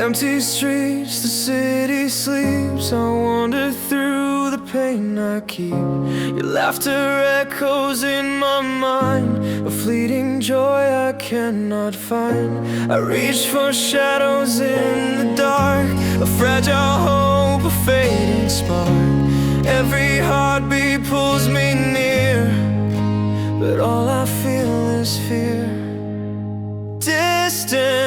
Empty streets, the city sleeps. I wander through the pain I keep. Your laughter echoes in my mind, a fleeting joy I cannot find. I reach for shadows in the dark, a fragile hope, a fading spark. Every heartbeat pulls me near, but all I feel is fear. Distant